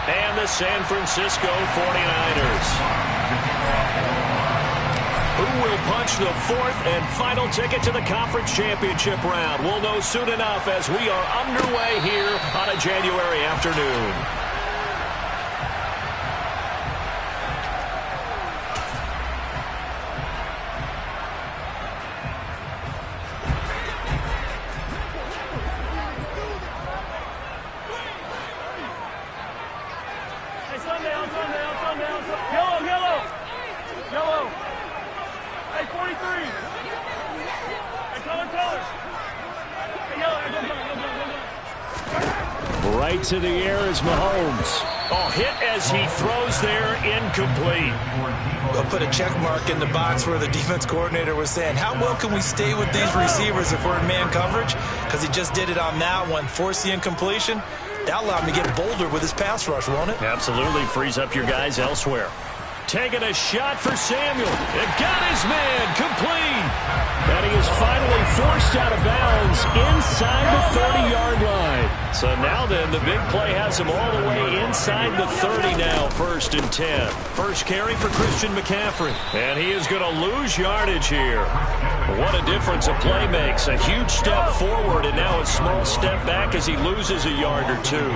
and the San Francisco 49ers. Who will punch the fourth and final ticket to the conference championship round? We'll know soon enough as we are underway here on a January afternoon. Right to the air is Mahomes. Oh, hit as he throws there, incomplete. We'll put a check mark in the box where the defense coordinator was saying, how well can we stay with these receivers if we're in man coverage? Because he just did it on that one, force the incompletion. That allowed him to get bolder with his pass rush, won't it? Absolutely, frees up your guys elsewhere. Taking a shot for Samuel. It got his man complete. And he is finally forced out of bounds inside the 30-yard line. So now then, the big play has him all the way inside the 30 now, 1st and 10. First carry for Christian McCaffrey. And he is going to lose yardage here. What a difference a play makes. A huge step forward and now a small step back as he loses a yard or two.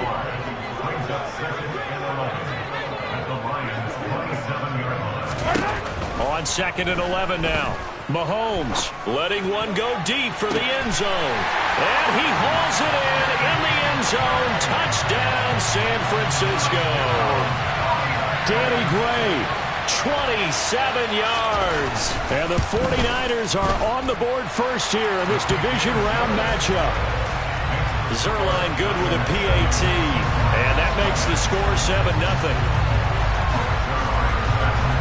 On 2nd and 11 now. Mahomes letting one go deep for the end zone. And he hauls it in the end zone. Touchdown, San Francisco. Danny Gray, 27 yards. And the 49ers are on the board first here in this division round matchup. Zerline good with a PAT. And that makes the score 7-0.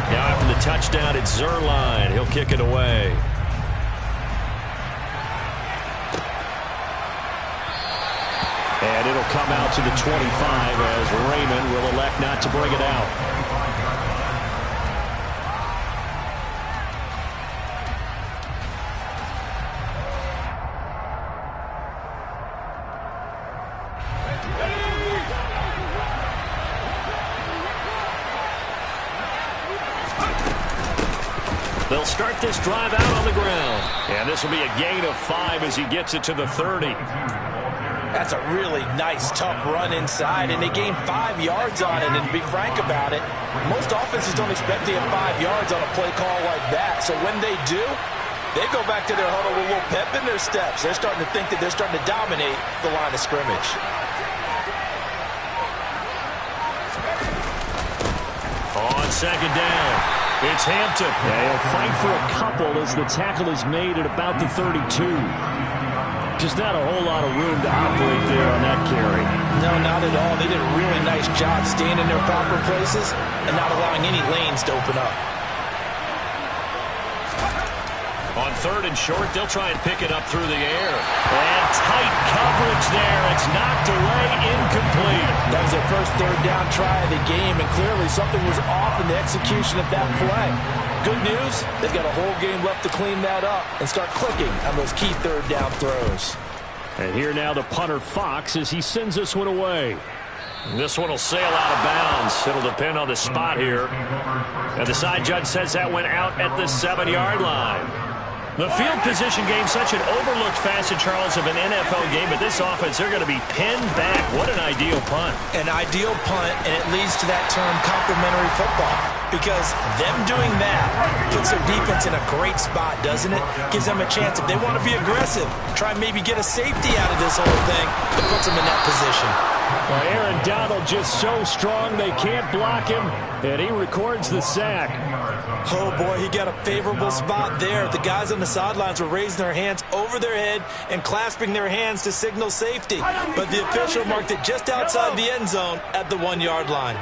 Now after the touchdown, it's Zerline. He'll kick it away. And it'll come out to the 25 as Raymond will elect not to bring it out. They'll start this drive out on the ground. And this will be a gain of 5 as he gets it to the 30. That's a really nice, tough run inside, and they gained 5 yards on it. And to be frank about it, most offenses don't expect to get 5 yards on a play call like that. So when they do, they go back to their huddle with a little pep in their steps. They're starting to think that they're starting to dominate the line of scrimmage. On 2nd down. It's Hampton. Yeah, he'll fight for a couple as the tackle is made at about the 32. Just not a whole lot of room to operate there on that carry. No, not at all. They did a really nice job staying in their proper places and not allowing any lanes to open up. On 3rd and short, they'll try and pick it up through the air. And tight coverage there. It's knocked away, incomplete. That was their first 3rd down try of the game, and clearly something was off in the execution of that play. Good news, they've got a whole game left to clean that up and start clicking on those key 3rd down throws. And here now the punter Fox as he sends this one away. This one will sail out of bounds. It'll depend on the spot here. And the side judge says that went out at the 7-yard line. The field position game, such an overlooked facet, Charles, of an NFL game, but this offense, they're going to be pinned back. What an ideal punt. An ideal punt, and it leads to that term complementary football. Because them doing that puts their defense in a great spot, doesn't it? Gives them a chance, if they want to be aggressive, try and maybe get a safety out of this whole thing, it puts them in that position. Well, Aaron Donald just so strong they can't block him, and he records the sack. Oh, boy, he got a favorable spot there. The guys on the sidelines were raising their hands over their head and clasping their hands to signal safety. But the official marked it just outside the end zone at the 1-yard line.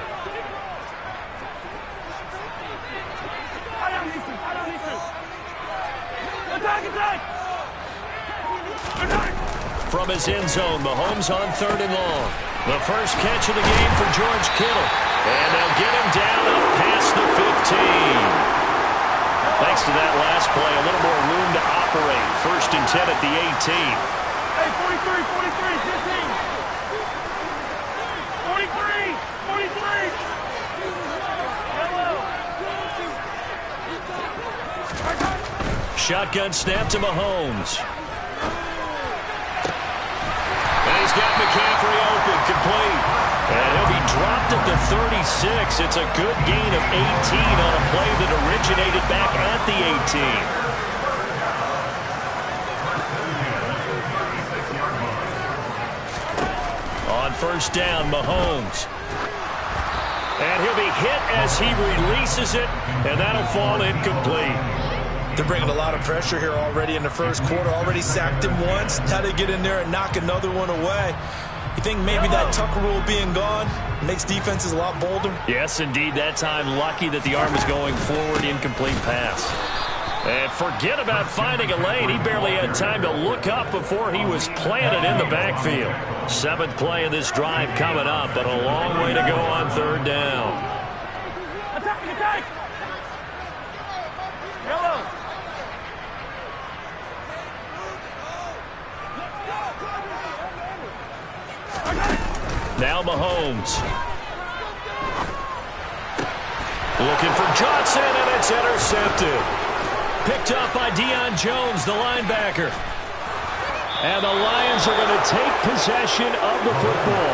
From his end zone, Mahomes on 3rd and long. The first catch of the game for George Kittle. And they'll get him down up past the 15. Thanks to that last play, a little more room to operate. 1st and 10 at the 18. Hey, 43, 43, 15. 43, 43. shotgun snap to Mahomes. And he's got McCaffrey open, complete. And he'll be dropped at the 36. It's a good gain of 18 on a play that originated back at the 18. On first down, Mahomes. And he'll be hit as he releases it, and that'll fall incomplete. They're bringing a lot of pressure here already in the first quarter. Already sacked him once. Now they get in there and knock another one away. You think maybe that Tucker rule being gone makes defenses a lot bolder? Yes, indeed. That time, lucky that the arm was going forward, incomplete pass. And forget about finding a lane. He barely had time to look up before he was planted in the backfield. 7th play of this drive coming up, but a long way to go on third down. Attack! Yellow! Now Mahomes. Looking for Johnson, and it's intercepted. Picked up by Deion Jones, the linebacker. And the Lions are going to take possession of the football.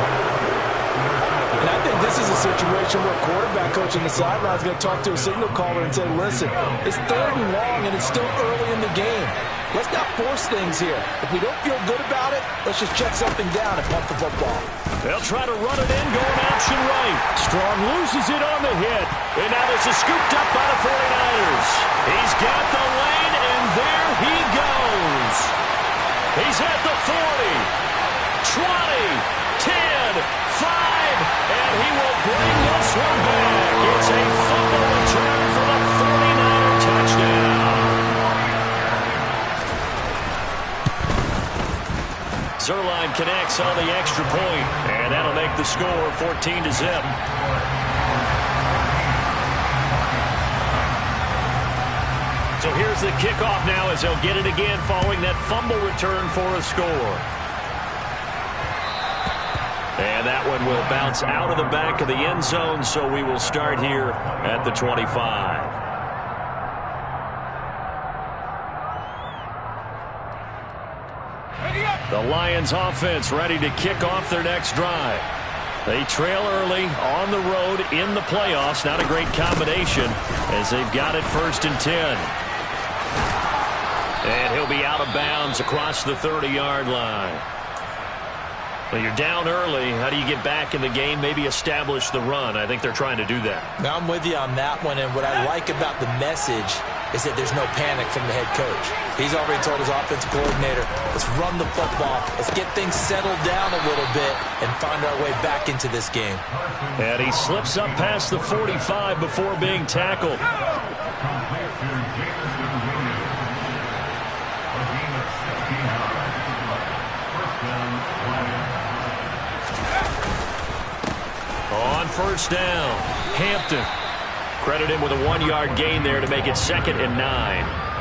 And I think this is a situation where quarterback coach on the sideline is going to talk to a signal caller and say, listen, it's 3rd and long, and it's still early in the game. Let's not force things here. If we don't feel good about it, let's just check something down and punt the football. They'll try to run it in, going option right. Strong loses it on the hit. And now this is scooped up by the 49ers. He's got the lane, and there he goes. He's at the 40, 20, 10, 5, and he will bring this one back. It's a fumble return for the 49er touchdown. Zerline connects on the extra point, and that'll make the score 14-0. So here's the kickoff now as they'll get it again following that fumble return for a score. And that one will bounce out of the back of the end zone, so we will start here at the 25. The Lions offense ready to kick off their next drive. They trail early on the road in the playoffs. Not a great combination as they've got it 1st and 10. And he'll be out of bounds across the 30-yard line. Well, you're down early. How do you get back in the game? Maybe establish the run. I think they're trying to do that. Now I'm with you on that one, and what I like about the message is that there's no panic from the head coach. He's already told his offensive coordinator, let's run the football, let's get things settled down a little bit and find our way back into this game. And he slips up past the 45 before being tackled. On first down, Hampton. Credit him with a 1-yard gain there to make it 2nd and 9.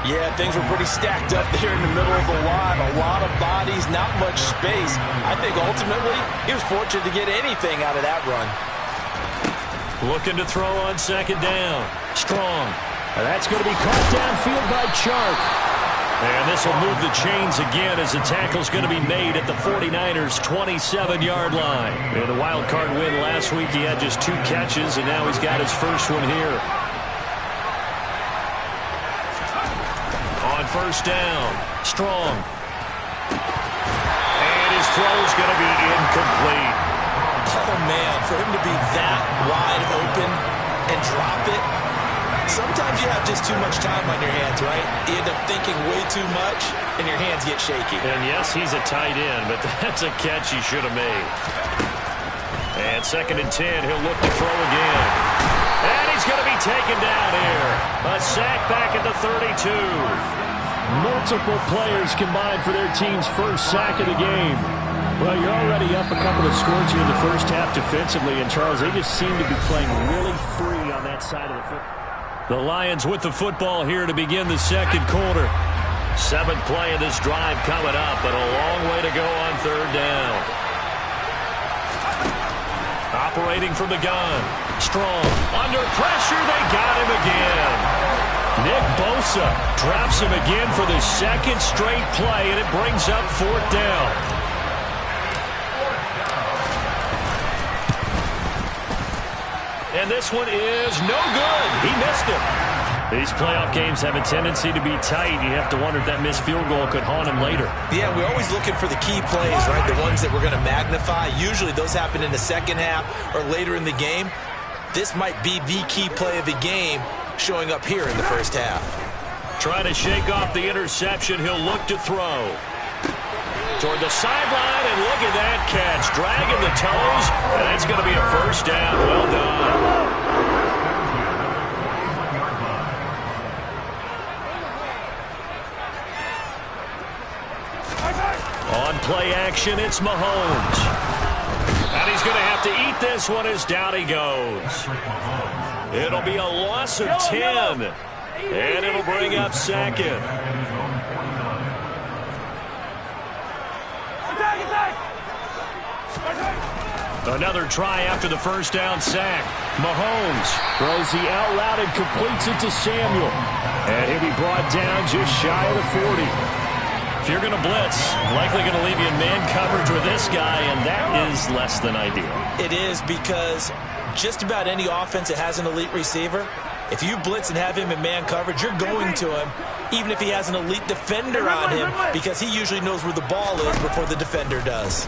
Yeah, things were pretty stacked up there in the middle of the line. A lot of bodies, not much space. I think ultimately he was fortunate to get anything out of that run. Looking to throw on 2nd down. Strong. That's going to be caught downfield by Chark. And this will move the chains again as the tackle's going to be made at the 49ers' 27-yard line. In the wild card win last week, he had just 2 catches, and now he's got his first one here. On first down, Strong. And his throw's going to be incomplete. Oh, man, for him to be that wide open and drop it, sometimes you have just too much time on your hands, right? You end up thinking way too much, and your hands get shaky. And yes, he's a tight end, but that's a catch he should have made. And 2nd and 10, he'll look to throw again. And he's going to be taken down here. A sack back at the 32. Multiple players combined for their team's first sack of the game. Well, you're already up a couple of scores here in the first half defensively, and Charles, they just seem to be playing really free on that side of the football. The Lions with the football here to begin the 2nd quarter. 7th play of this drive coming up, but a long way to go on 3rd down. Operating from the gun. Strong. Under pressure, they got him again. Nick Bosa drops him again for the second straight play, and it brings up 4th down. And this one is no good. He missed it. These playoff games have a tendency to be tight. You have to wonder if that missed field goal could haunt him later. Yeah, we're always looking for the key plays, right? The ones that we're going to magnify. Usually those happen in the second half or later in the game. This might be the key play of the game showing up here in the first half. Trying to shake off the interception. He'll look to throw. Toward the sideline, and look at that catch. Dragging the toes, and that's going to be a 1st down. Well done. On play action, it's Mahomes. And he's going to have to eat this one as down he goes. It'll be a loss of 10. And it'll bring up 2nd. Another try after the 1st down sack. Mahomes throws the out route and completes it to Samuel. And he'll be brought down just shy of the 40. If you're going to blitz, likely going to leave you in man coverage with this guy, and that is less than ideal. It is, because just about any offense that has an elite receiver, if you blitz and have him in man coverage, you're going to him, even if he has an elite defender on him, because he usually knows where the ball is before the defender does.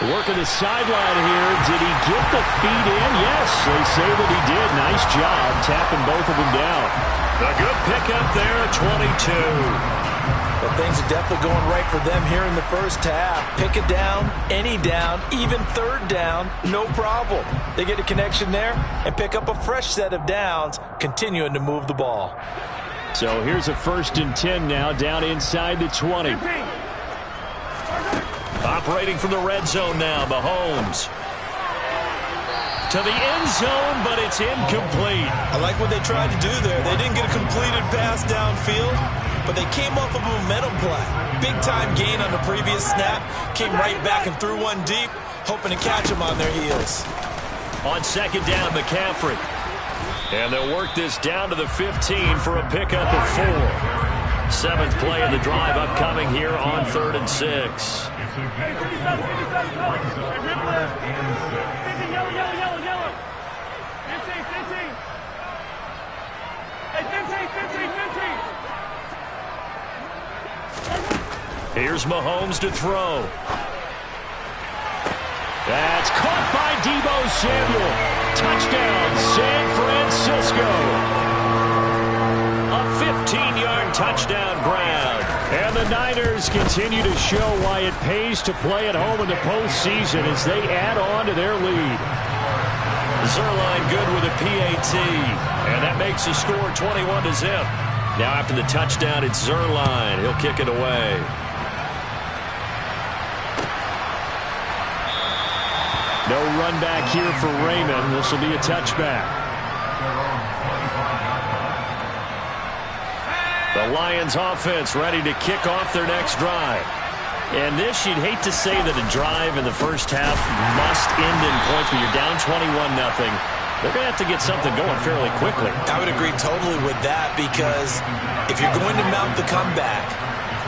Working the sideline here. Did he get the feet in? Yes, they say that he did. Nice job tapping both of them down. A good pickup there at 22. Well, things are definitely going right for them here in the first half. Pick it down, any down, even 3rd down, no problem. They get a connection there and pick up a fresh set of downs, continuing to move the ball. So here's a 1st and 10 now, down inside the 20. Operating from the red zone now, Mahomes. To the end zone, but it's incomplete. I like what they tried to do there. They didn't get a completed pass downfield, but they came off of a momentum play. Big-time gain on the previous snap. Came right back and threw one deep, hoping to catch them on their heels. On 2nd down, McCaffrey. And they'll work this down to the 15 for a pickup of 4. 7th play of the drive upcoming here on 3rd and 6. Here's Mahomes to throw. That's caught by Deebo Samuel. Touchdown, San Francisco. A 15-yard touchdown grab. And the Niners continue to show why it pays to play at home in the postseason as they add on to their lead. Zerline good with a PAT. And that makes the score 21-0. Now after the touchdown, it's Zerline. He'll kick it away. No run back here for Raymond. This will be a touchback. The Lions offense ready to kick off their next drive. And this, you'd hate to say that a drive in the first half must end in points, but you're down 21-0. They're going to have to get something going fairly quickly. I would agree totally with that, because if you're going to mount the comeback,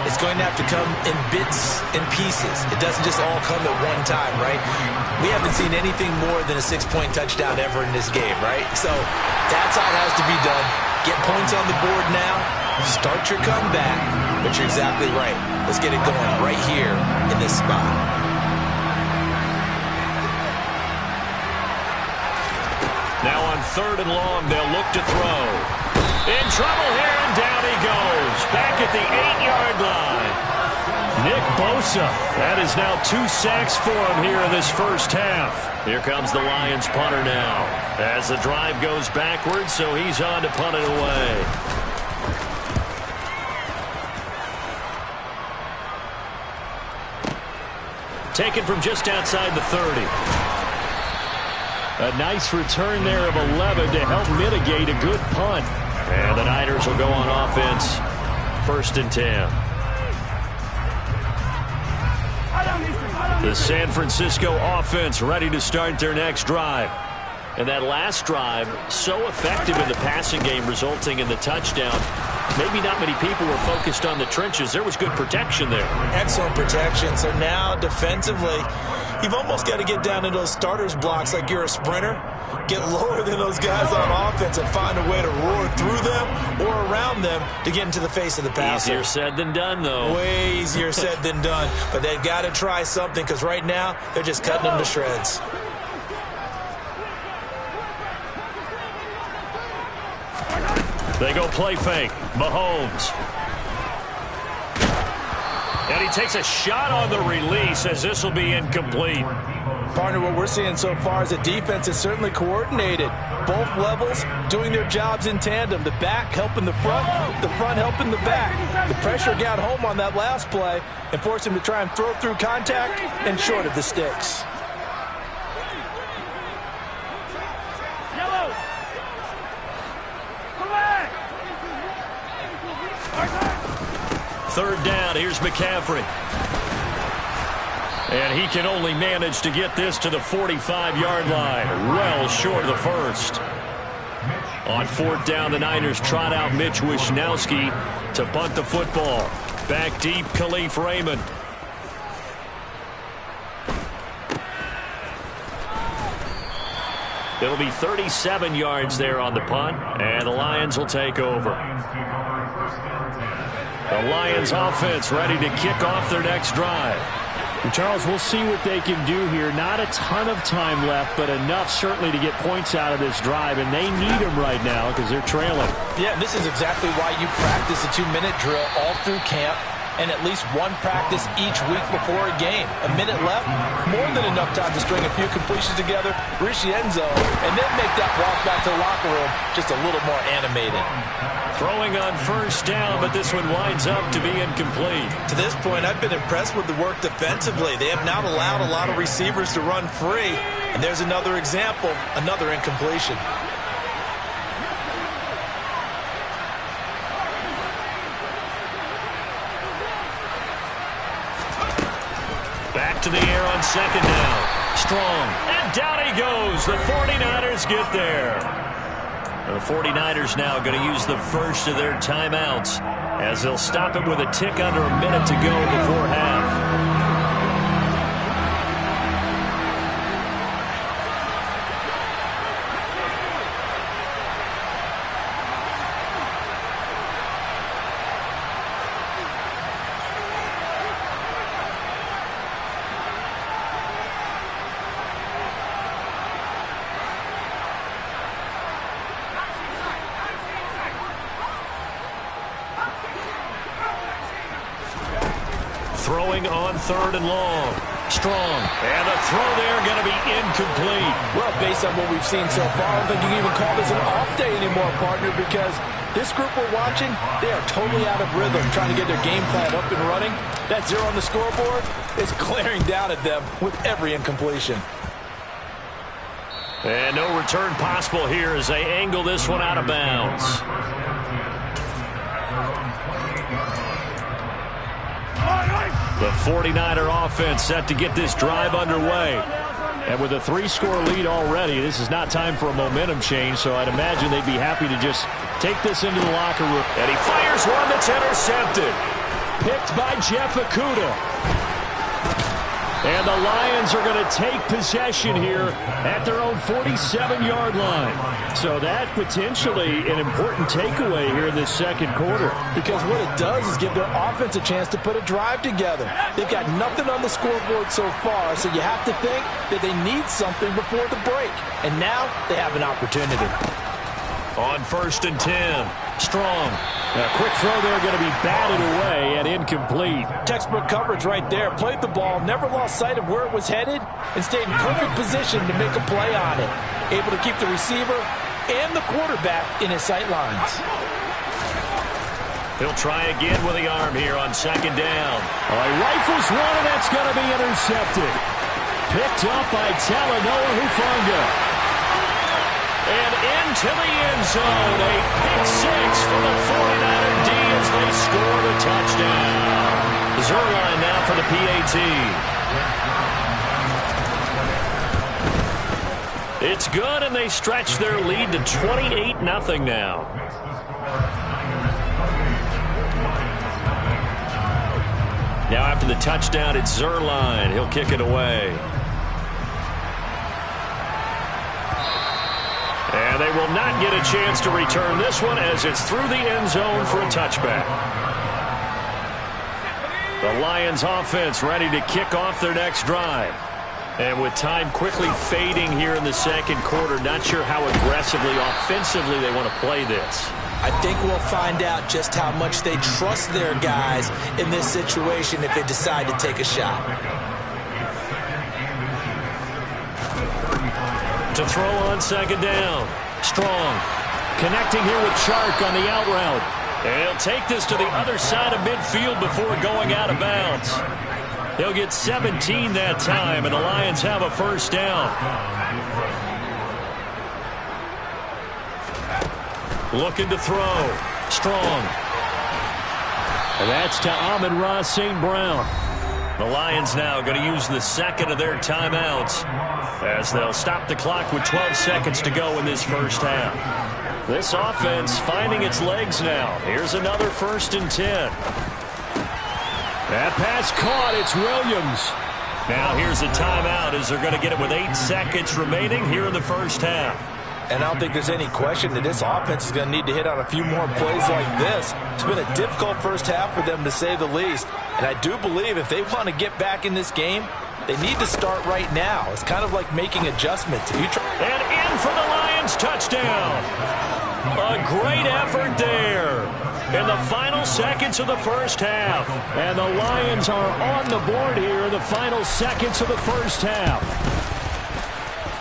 it's going to have to come in bits and pieces. It doesn't just all come at one time, right? We haven't seen anything more than a 6-point touchdown ever in this game, right? So that's how it has to be done. Get points on the board now. Start your comeback. But you're exactly right. Let's get it going right here in this spot. Now on 3rd and long, they'll look to throw. In trouble here, and down he goes. Back at the 8-yard line. Nick Bosa. That is now 2 sacks for him here in this first half. Here comes the Lions punter now. As the drive goes backwards, so he's on to punt it away. Taken from just outside the 30. A nice return there of 11 to help mitigate a good punt. And the Niners will go on offense. 1st and 10. The San Francisco offense ready to start their next drive. And that last drive, so effective in the passing game, resulting in the touchdown. Maybe not many people were focused on the trenches. There was good protection there. Excellent protection. So now defensively, you've almost got to get down to those starters blocks like you're a sprinter. Get lower than those guys on offense and find a way to roar through them or around them to get into the face of the passer. Easier said than done, though. Way easier said than done. But they've got to try something because right now they're just cutting them to shreds. They go play fake. Mahomes. And he takes a shot on the release as this will be incomplete. Partner, what we're seeing so far is the defense is certainly coordinated. Both levels doing their jobs in tandem. The back helping the front helping the back. The pressure got home on that last play and forced him to try and throw through contact and short of the sticks. Third down, here's McCaffrey. And he can only manage to get this to the 45-yard line. Well short of the first. On fourth down, the Niners trot out Mitch Wishnowsky to punt the football. Back deep, Khalif Raymond. It'll be 37 yards there on the punt, and the Lions will take over. The Lions offense ready to kick off their next drive. And Charles, we'll see what they can do here. Not a ton of time left, but enough certainly to get points out of this drive, and they need them right now because they're trailing. Yeah, this is exactly why you practice a 2-minute drill all through camp and at least one practice each week before a game. A minute left, more than enough time to string a few completions together, reach the end zone, and then make that walk back to the locker room just a little more animated. Throwing on first down, but this one winds up to be incomplete. To this point, I've been impressed with the work defensively. They have not allowed a lot of receivers to run free. And there's another example, another incompletion. Back to the air on second down. Strong. And down he goes. The 49ers get there. The 49ers now going to use the first of their timeouts as they'll stop it with a tick under a minute to go before half. Throwing on third and long. Strong. And the throw there going to be incomplete. Well, based on what we've seen so far, I don't think you can even call this an off day anymore, partner, because this group we're watching, they are totally out of rhythm, trying to get their game plan up and running. That zero on the scoreboard is glaring down at them with every incompletion. And no return possible here as they angle this one out of bounds. The 49er offense set to get this drive underway. And with a 3-score lead already, this is not time for a momentum change, so I'd imagine they'd be happy to just take this into the locker room. And he fires one that's intercepted. Picked by Jeff Okudah. And the Lions are going to take possession here at their own 47-yard line. So that potentially an important takeaway here in this second quarter. Because what it does is give their offense a chance to put a drive together. They've got nothing on the scoreboard so far, so you have to think that they need something before the break. And now they have an opportunity. On first and 10, Strong. A quick throw there going to be batted away and incomplete. Textbook coverage right there. Played the ball, never lost sight of where it was headed, and stayed in perfect position to make a play on it. Able to keep the receiver and the quarterback in his sight lines. He'll try again with the arm here on second down. He rifles one, and that's going to be intercepted. Picked up by Talanoa Hufanga. And into the end zone, a pick six for the 49er D as they score the touchdown. Zerline now for the PAT. It's good, and they stretch their lead to 28-0 now. Now after the touchdown, it's Zerline. He'll kick it away. And they will not get a chance to return this one as it's through the end zone for a touchback. The Lions offense ready to kick off their next drive. And with time quickly fading here in the second quarter, not sure how aggressively, offensively they want to play this. I think we'll find out just how much they trust their guys in this situation if they decide to take a shot. To throw on second down. Strong. Connecting here with Chark on the out route. And he'll take this to the other side of midfield before going out of bounds. They'll get 17 that time, and the Lions have a first down. Looking to throw. Strong. And that's to Amon-Ra St. Brown. The Lions now going to use the second of their timeouts as they'll stop the clock with 12 seconds to go in this first half. This offense finding its legs now. Here's another 1st and 10. That pass caught. It's Williams. Now here's a timeout as they're going to get it with 8 seconds remaining here in the first half. And I don't think there's any question that this offense is going to need to hit on a few more plays like this. It's been a difficult first half for them, to say the least. And I do believe if they want to get back in this game, they need to start right now. It's kind of like making adjustments. And in for the Lions touchdown. A great effort there in the final seconds of the first half. And the Lions are on the board here in the final seconds of the first half.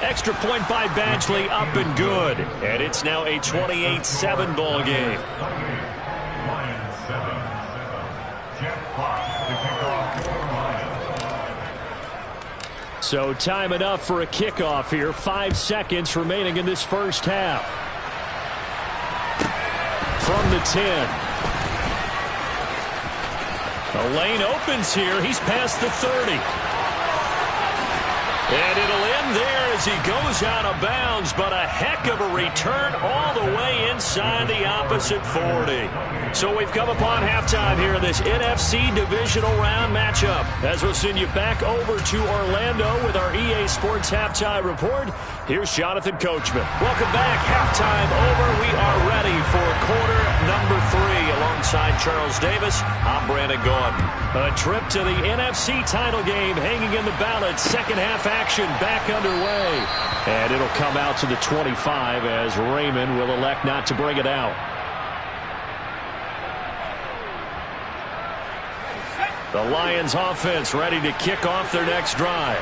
Extra point by Badgley, up and good. And it's now a 28-7 ball game. So time enough for a kickoff here. 5 seconds remaining in this first half. From the 10. The lane opens here. He's past the 30. And it'll end there as he goes out of bounds, but a heck of a return all the way inside the opposite 40. So we've come upon halftime here in this NFC divisional round matchup. As we'll send you back over to Orlando with our EA Sports Halftime Report, here's Jonathan Coachman. Welcome back. Halftime over. We are ready for quarter number 3. Alongside Charles Davis, I'm Brandon Gordon. A trip to the NFC title game hanging in the balance. Second half action back underway. And it'll come out to the 25 as Raymond will elect not to bring it out. The Lions offense ready to kick off their next drive.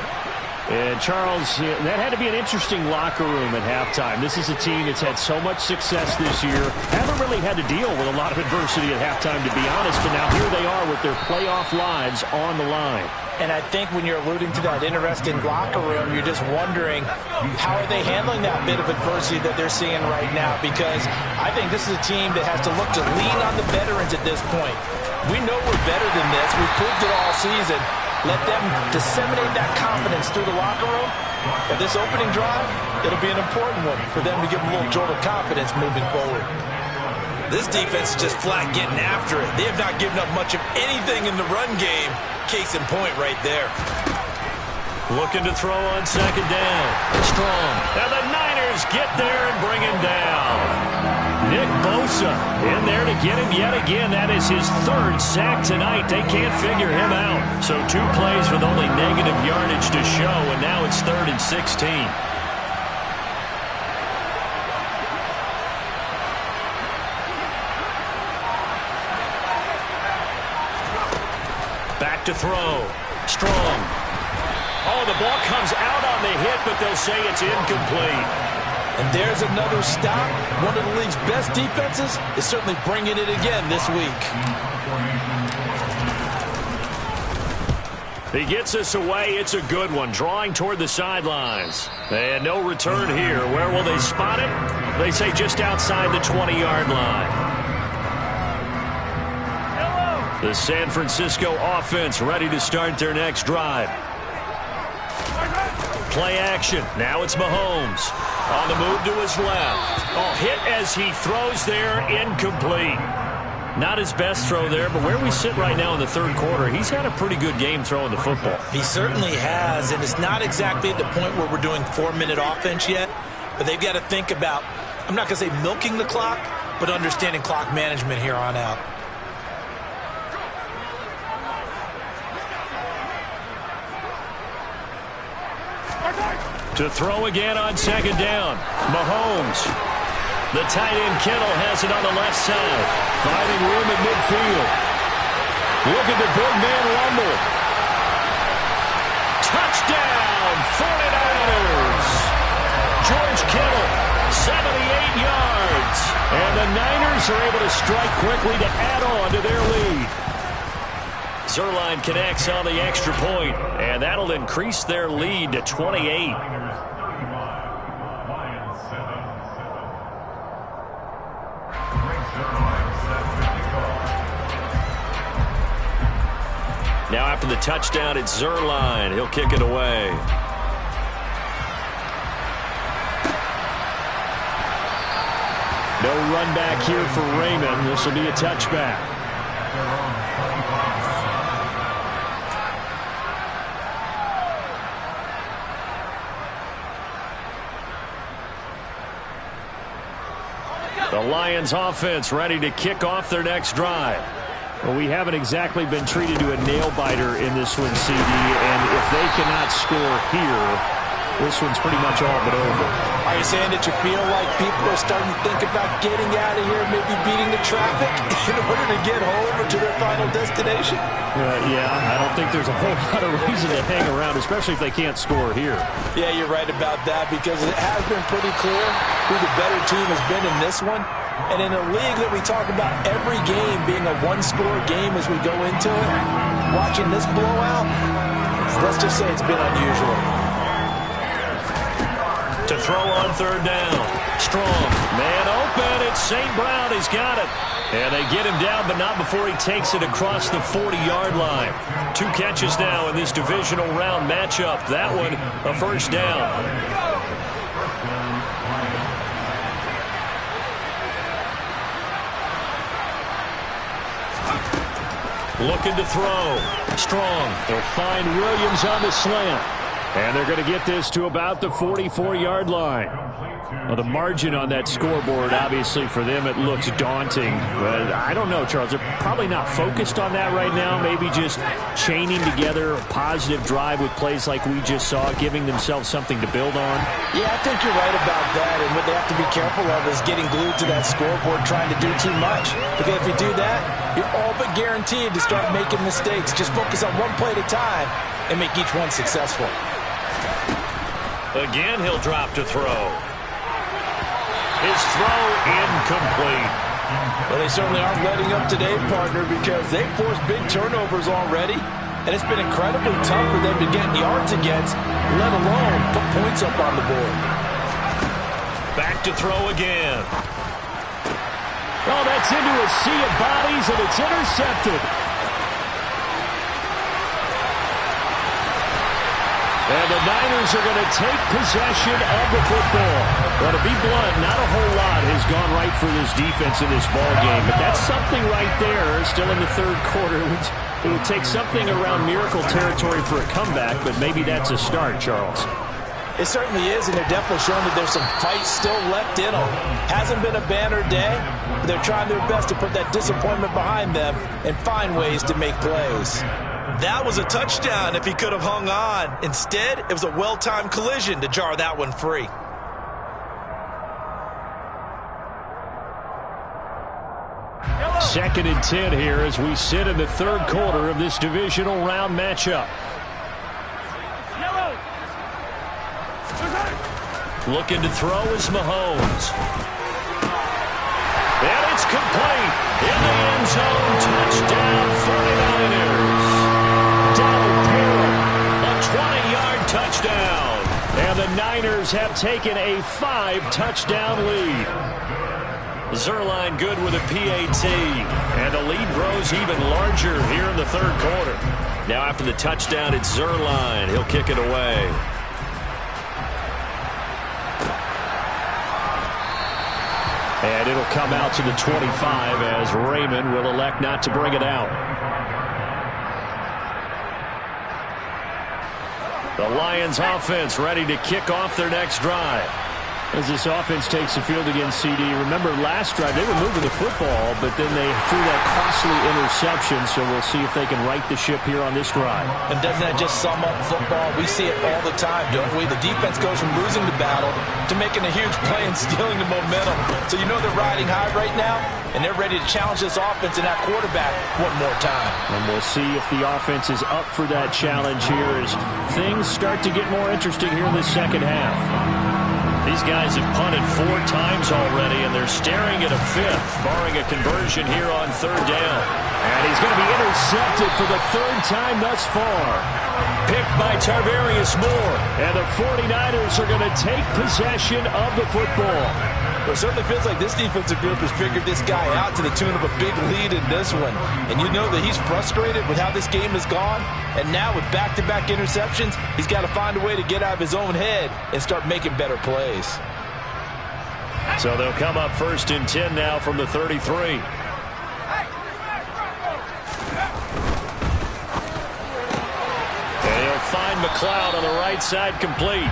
And Charles, that had to be an interesting locker room at halftime. This is a team that's had so much success this year. Haven't really had to deal with a lot of adversity at halftime, to be honest. But now here they are with their playoff lives on the line. And I think when you're alluding to that interesting locker room, you're just wondering how are they handling that bit of adversity that they're seeing right now? Because I think this is a team that has to look to lean on the veterans at this point. We know we're better than this. We've proved it all season. Let them disseminate that confidence through the locker room. But this opening drive, it'll be an important one for them to give them a little jolt of confidence moving forward. This defense is just flat getting after it. They have not given up much of anything in the run game. Case in point right there. Looking to throw on second down. Strong. Now the Niners get there and bring him down. Nick Bosa in there to get him yet again. That is his 3rd sack tonight. They can't figure him out. So 2 plays with only negative yardage to show, and now it's 3rd and 16. Back to throw. Strong. Oh, the ball comes out on the hit, but they'll say it's incomplete. And there's another stop. One of the league's best defenses is certainly bringing it again this week. He gets us away. It's a good one. Drawing toward the sidelines. And no return here. Where will they spot it? They say just outside the 20-yard line. The San Francisco offense ready to start their next drive. Play action. Now it's Mahomes. On the move to his left. Oh, hit as he throws there. Incomplete. Not his best throw there, but where we sit right now in the third quarter, he's had a pretty good game throwing the football. He certainly has, and it's not exactly at the point where we're doing 4-minute offense yet, but they've got to think about, I'm not going to say milking the clock, but understanding clock management here on out. To throw again on second down. Mahomes. The tight end Kittle has it on the left side. Finding room in midfield. Look at the big man rumble. Touchdown, 49ers. George Kittle, 78 yards. And the Niners are able to strike quickly to add on to their lead. Zerline connects on the extra point, and that'll increase their lead to 28. Now after the touchdown, it's Zerline. He'll kick it away. No run back here for Raymond. This will be a touchback. The Lions offense ready to kick off their next drive. Well, we haven't exactly been treated to a nail-biter in this one, CD, and if they cannot score here, this one's pretty much all but over. Are you saying that you feel like people are starting to think about getting out of here, maybe beating the traffic in order to get home or to their final destination? Yeah, I don't think there's a whole lot of reason to hang around, especially if they can't score here. Yeah, you're right about that, because it has been pretty clear who the better team has been in this one. And in a league that we talk about every game being a one-score game as we go into it, watching this blowout, let's just say it's been unusual. To throw on third down. Strong. Man open. It's St. Brown. He's got it. And they get him down, but not before he takes it across the 40-yard line. 2 catches now in this divisional round matchup. That one, a first down. Looking to throw. Strong. They'll find Williams on the slant. And they're going to get this to about the 44-yard line. Well, the margin on that scoreboard, obviously, for them, it looks daunting. But I don't know, Charles. They're probably not focused on that right now. Maybe just chaining together a positive drive with plays like we just saw, giving themselves something to build on. Yeah, I think you're right about that. And what they have to be careful of is getting glued to that scoreboard, trying to do too much. Because if you do that, you're all but guaranteed to start making mistakes. Just focus on one play at a time and make each one successful. Again, he'll drop to throw. His throw incomplete. Well, they certainly aren't letting up today, partner, because they've forced big turnovers already, and it's been incredibly tough for them to get yards against, let alone put points up on the board. Back to throw again. Oh, that's into a sea of bodies, and it's intercepted. And the Niners are going to take possession of the football. Well, to be blunt, not a whole lot has gone right for this defense in this ball game, but that's something right there. Still in the third quarter. It would take something around miracle territory for a comeback, but maybe that's a start, Charles. It certainly is, and they're definitely showing that there's some fight still left in them. Hasn't been a banner day, but they're trying their best to put that disappointment behind them and find ways to make plays. That was a touchdown if he could have hung on. Instead, it was a well-timed collision to jar that one free. Second and 10 here as we sit in the third quarter of this divisional round matchup. Looking to throw is Mahomes. And it's complete. In the end zone, touchdown 49ers. A 20-yard touchdown. And the Niners have taken a 5-touchdown lead. Zerline good with a PAT. And the lead grows even larger here in the third quarter. Now after the touchdown, it's Zerline. He'll kick it away. will come out to the 25 as Raymond will elect not to bring it out. The Lions offense ready to kick off their next drive. As this offense takes the field against CD, remember last drive they were moving the football, but then they threw that costly interception, so we'll see if they can right the ship here on this drive. And doesn't that just sum up football? We see it all the time, don't we? The defense goes from losing the battle to making a huge play and stealing the momentum. So you know they're riding high right now, and they're ready to challenge this offense and that quarterback one more time. And we'll see if the offense is up for that challenge here as things start to get more interesting here in the second half. These guys have punted 4 times already, and they're staring at a 5th, barring a conversion here on 3rd down. And he's going to be intercepted for the 3rd time thus far. Picked by Tarvarius Moore, and the 49ers are going to take possession of the football. Well, it certainly feels like this defensive group has figured this guy out to the tune of a big lead in this one. And you know that he's frustrated with how this game has gone. And now with back-to-back interceptions, he's got to find a way to get out of his own head and start making better plays. So they'll come up 1st and 10 now from the 33. Find McLeod on the right side complete.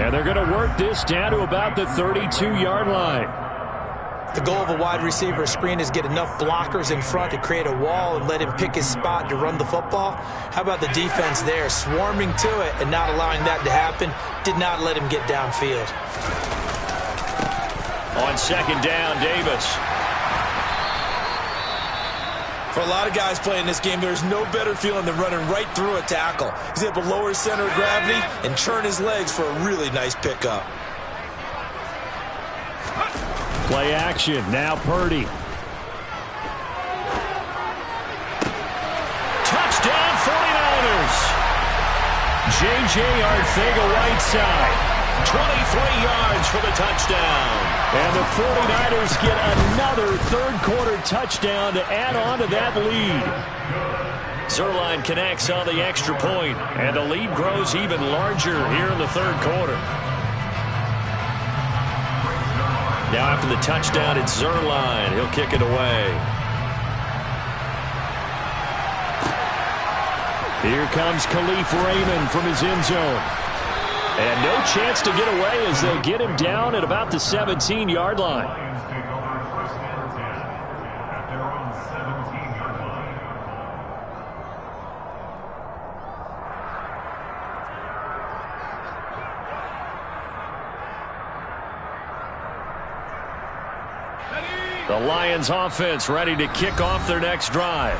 And they're going to work this down to about the 32-yard line. The goal of a wide receiver screen is get enough blockers in front to create a wall and let him pick his spot to run the football. How about the defense there, swarming to it and not allowing that to happen? Did not let him get downfield. On 2nd down, Davis. For a lot of guys playing this game, there's no better feeling than running right through a tackle. He's able to lower his center of gravity and churn his legs for a really nice pickup. Play action. Now Purdy. Touchdown 49ers. J.J. Arcega-Whiteside. 23 yards for the touchdown. And the 49ers get another 3rd quarter touchdown to add on to that lead. Zuerlein connects on the extra point, and the lead grows even larger here in the 3rd quarter. Now after the touchdown, it's Zuerlein. He'll kick it away. Here comes Khalif Raymond from his end zone. And no chance to get away as they'll get him down at about the 17-yard line. The Lions offense ready to kick off their next drive.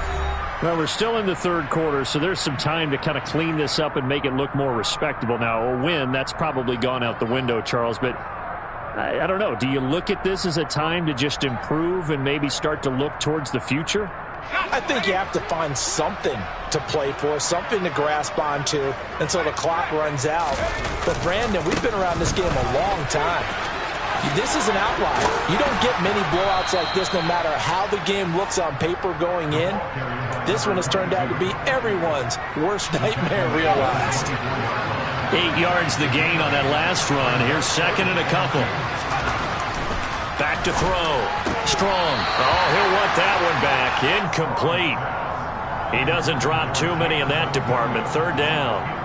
Well, we're still in the 3rd quarter, so there's some time to kind of clean this up and make it look more respectable. Now, a win, that's probably gone out the window, Charles, but I don't know. Do you look at this as a time to just improve and maybe start to look towards the future? I think you have to find something to play for, something to grasp onto until the clock runs out. But, Brandon, we've been around this game a long time. This is an outlier. You don't get many blowouts like this no matter how the game looks on paper going in. This one has turned out to be everyone's worst nightmare realized. 8 yards the gain on that last run. Here's 2nd and a couple. Back to throw. Strong. Oh, he'll want that one back. Incomplete. He doesn't drop too many in that department. 3rd down.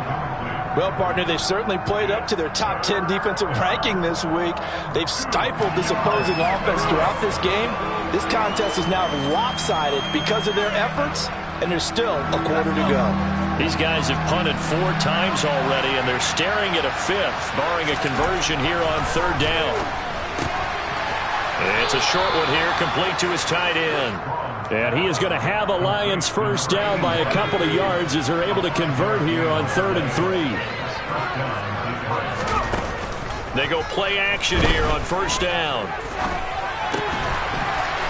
Well, partner, they've certainly played up to their top 10 defensive ranking this week. They've stifled this opposing offense throughout this game. This contest is now lopsided because of their efforts, and there's still a quarter to go. These guys have punted 4 times already, and they're staring at a 5th, barring a conversion here on 3rd down. It's a short one here, complete to his tight end. And he is going to have a Lions 1st down by a couple of yards as they're able to convert here on 3rd and 3. They go play action here on 1st down.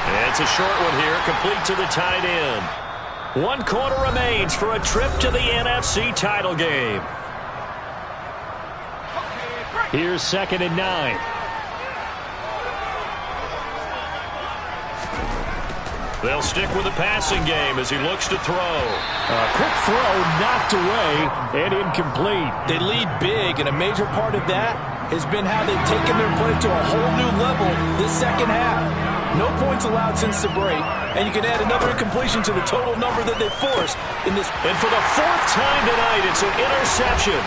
And it's a short one here, complete to the tight end. 1 quarter remains for a trip to the NFC title game. Here's 2nd and 9. They'll stick with the passing game as he looks to throw. A quick throw knocked away and incomplete. They lead big, and a major part of that has been how they've taken their play to a whole new level this second half. No points allowed since the break, and you can add another incompletion to the total number that they forced in this. And for the fourth time tonight, it's an interception.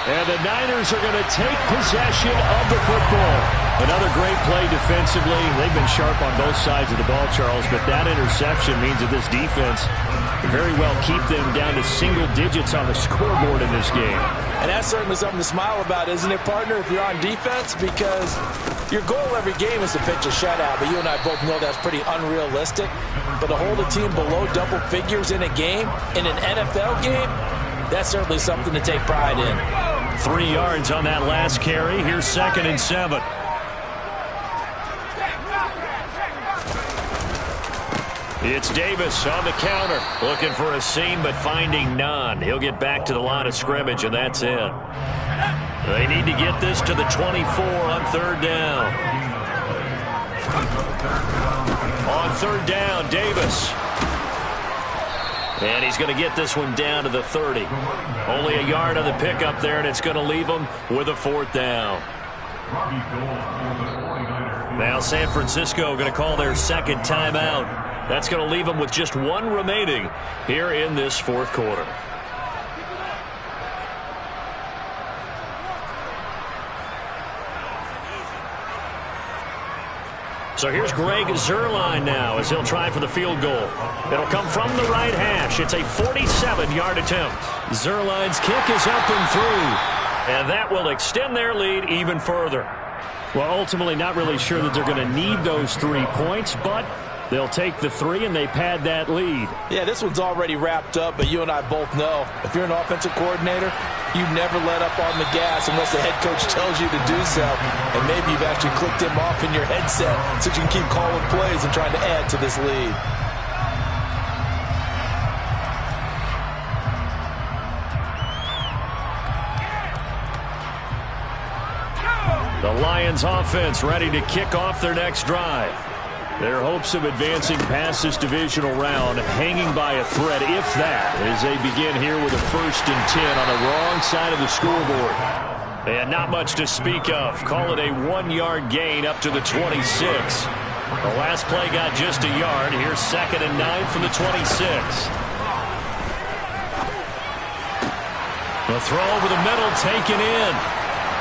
And the Niners are going to take possession of the football. Another great play defensively. They've been sharp on both sides of the ball, Charles, but that interception means that this defense can very well keep them down to single digits on the scoreboard in this game. And that's certainly something to smile about, isn't it, partner, if you're on defense? Because your goal every game is to pitch a shutout, but you and I both know that's pretty unrealistic. But to hold a team below double figures in a game, in an NFL game, that's certainly something to take pride in. 3 yards on that last carry. Here's 2nd and 7. It's Davis on the counter. Looking for a seam, but finding none. He'll get back to the line of scrimmage, and that's it. They need to get this to the 24 on 3rd down. On 3rd down, Davis. And he's going to get this one down to the 30. Only a yard on the pickup there, and it's going to leave him with a 4th down. Now San Francisco going to call their 2nd timeout. That's going to leave them with just 1 remaining here in this 4th quarter. So here's Greg Zuerlein now as he'll try for the field goal. It'll come from the right hash. It's a 47-yard attempt. Zuerlein's kick is up and through. And that will extend their lead even further. Well, ultimately not really sure that they're going to need those 3 points, but they'll take the 3 and they pad that lead. Yeah, this one's already wrapped up, but you and I both know if you're an offensive coordinator, you never let up on the gas unless the head coach tells you to do so. And maybe you've actually clicked him off in your headset so you can keep calling plays and trying to add to this lead. The Lions offense ready to kick off their next drive. Their hopes of advancing past this divisional round hanging by a thread, if that, as they begin here with a 1st and 10 on the wrong side of the scoreboard. And not much to speak of. Call it a 1-yard gain up to the 26. The last play got just a yard. Here's 2nd and 9 from the 26. The throw over the middle taken in.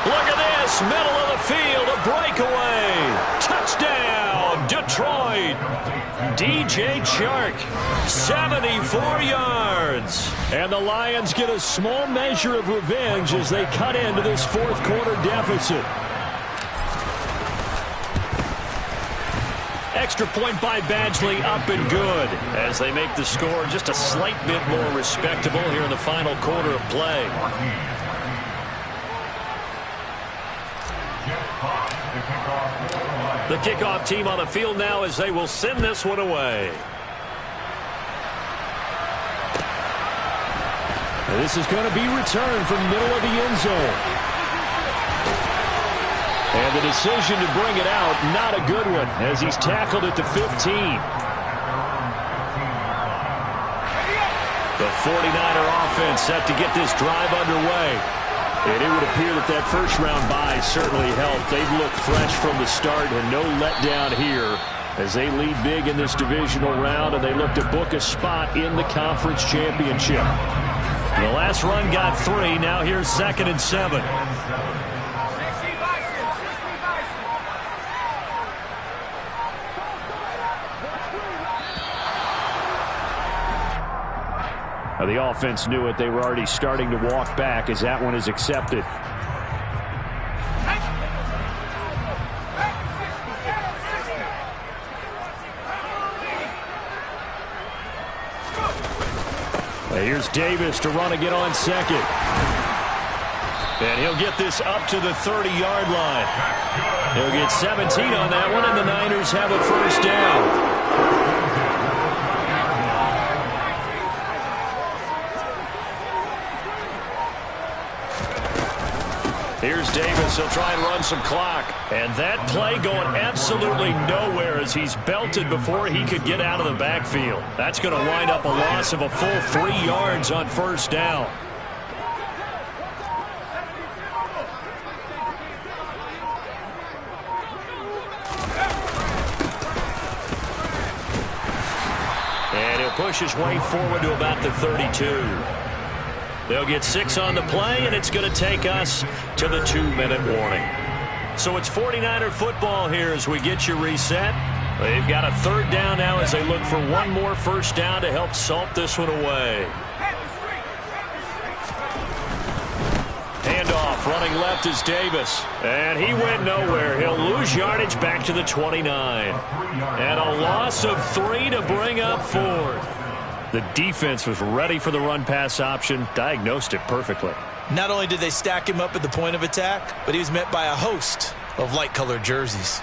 Look at this, middle of the field, a breakaway. Touchdown, Detroit. DJ Chark, 74 yards. And the Lions get a small measure of revenge as they cut into this 4th quarter deficit. Extra point by Badgley, up and good, as they make the score just a slight bit more respectable here in the final quarter of play. The kickoff team on the field now as they will send this one away. And this is going to be returned from the middle of the end zone. And the decision to bring it out, not a good one, as he's tackled at the 15. The 49er offense set to get this drive underway. And it would appear that that first-round bye certainly helped. They've looked fresh from the start and no letdown here as they lead big in this divisional round, and they look to book a spot in the conference championship. The last run got 3. Now here's 2nd and 7. Now the offense knew it. They were already starting to walk back as that one is accepted. Now here's Davis to run again on 2nd. And he'll get this up to the 30-yard line. He'll get 17 on that one, and the Niners have a 1st down. Here's Davis. He'll try and run some clock. And that play going absolutely nowhere as he's belted before he could get out of the backfield. That's going to wind up a loss of a full 3 yards on 1st down. push his way forward to about the 32. They'll get 6 on the play, and it's going to take us to the 2-minute warning. So it's 49er football here as we get you reset. They've got a 3rd down now as they look for one more first down to help salt this one away. Handoff, running left is Davis. And he went nowhere. He'll lose yardage back to the 29. And a loss of 3 to bring up 4th. The defense was ready for the run-pass option, diagnosed it perfectly. Not only did they stack him up at the point of attack, but he was met by a host of light-colored jerseys.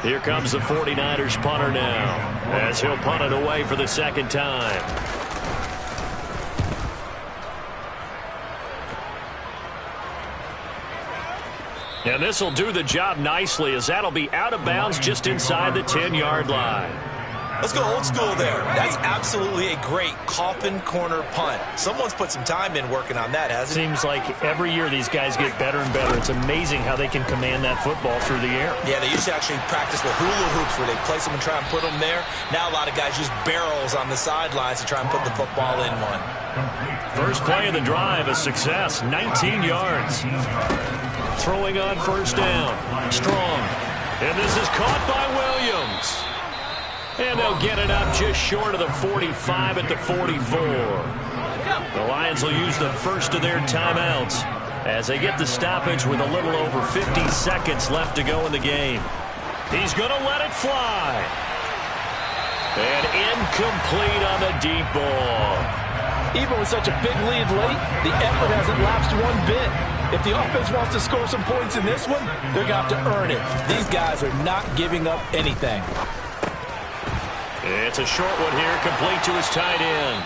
Here comes the 49ers punter now, as he'll punt it away for the 2nd time. And this will do the job nicely, as that'll be out of bounds just inside the 10-yard line. Let's go old school there. That's absolutely a great coffin corner punt. Someone's put some time in working on that, hasn't it? Seems like every year these guys get better and better. It's amazing how they can command that football through the air. Yeah, they used to actually practice with hula hoops where they place them and try and put them there. Now a lot of guys use barrels on the sidelines to try and put the football in one. First play of the drive, a success, 19 yards. Throwing on first down. Strong. And this is caught by Williams. And they'll get it up just short of the 45 at the 44. The Lions will use the first of their timeouts as they get the stoppage with a little over 50 seconds left to go in the game. He's going to let it fly. And incomplete on the deep ball. Even with such a big lead late, the effort hasn't lapsed one bit. If the offense wants to score some points in this one, they're going to have to earn it. These guys are not giving up anything. It's a short one here, complete to his tight end.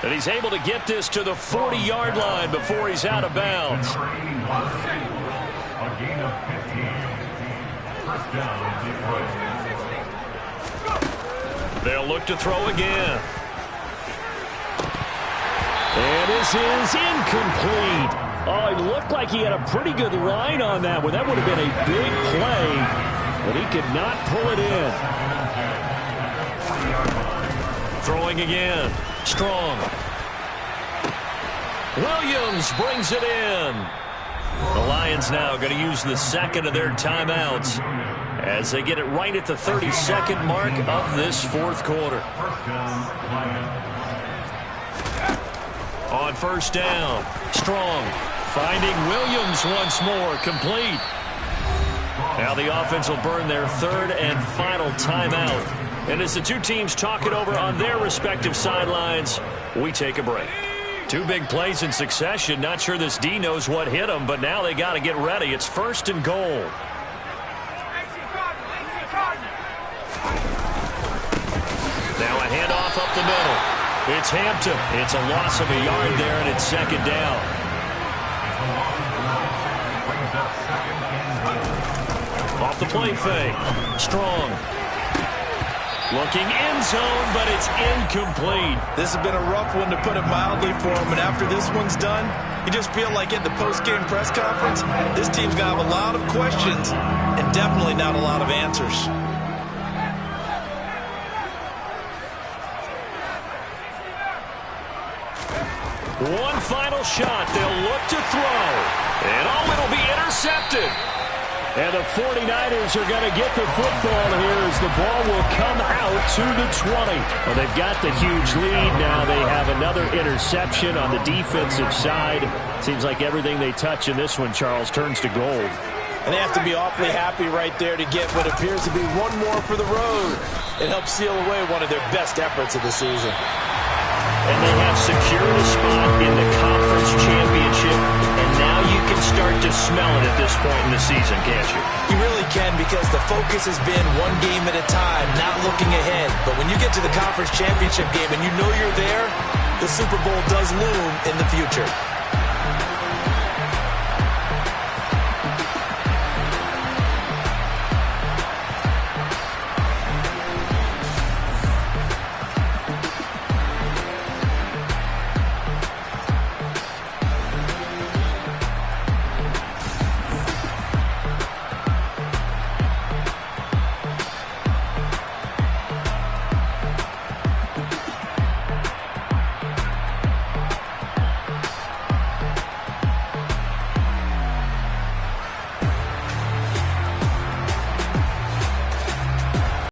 And he's able to get this to the 40-yard line before he's out of bounds. A gain of 15. First down, Detroit. They'll look to throw again. And this is incomplete. Oh, it looked like he had a pretty good line on that one. That would have been a big play, but he could not pull it in. Throwing again. Strong. Williams brings it in. The Lions now going to use the 2nd of their timeouts as they get it right at the 32nd mark of this 4th quarter. On first down, Strong finding Williams once more, complete. Now the offense will burn their 3rd and final timeout. And as the two teams talk it over on their respective sidelines, we take a break. 2 big plays in succession. Not sure this D knows what hit them, but now they got to get ready. It's 1st and goal. Now a handoff up the middle. It's Hampton. It's a loss of a yard there, and it's 2nd down. Off the play fake. Strong. Looking end zone, but it's incomplete. This has been a rough one, to put it mildly, for him. And after this one's done, you just feel like at the post-game press conference, this team's going to have a lot of questions and definitely not a lot of answers. One final shot. They'll look to throw. And it'll be intercepted. And the 49ers are going to get the football here as the ball will come out to the 20. Well, they've got the huge lead. Now they have another interception on the defensive side. Seems like everything they touch in this one, Charles, turns to gold. And they have to be awfully happy right there to get what appears to be one more for the road. It helps seal away one of their best efforts of the season. And they have secured a spot in the conference championship, and now you can start to smell it at this point in the season, can't you? You really can, because the focus has been one game at a time, not looking ahead. But when you get to the conference championship game and you know you're there, the Super Bowl does loom in the future.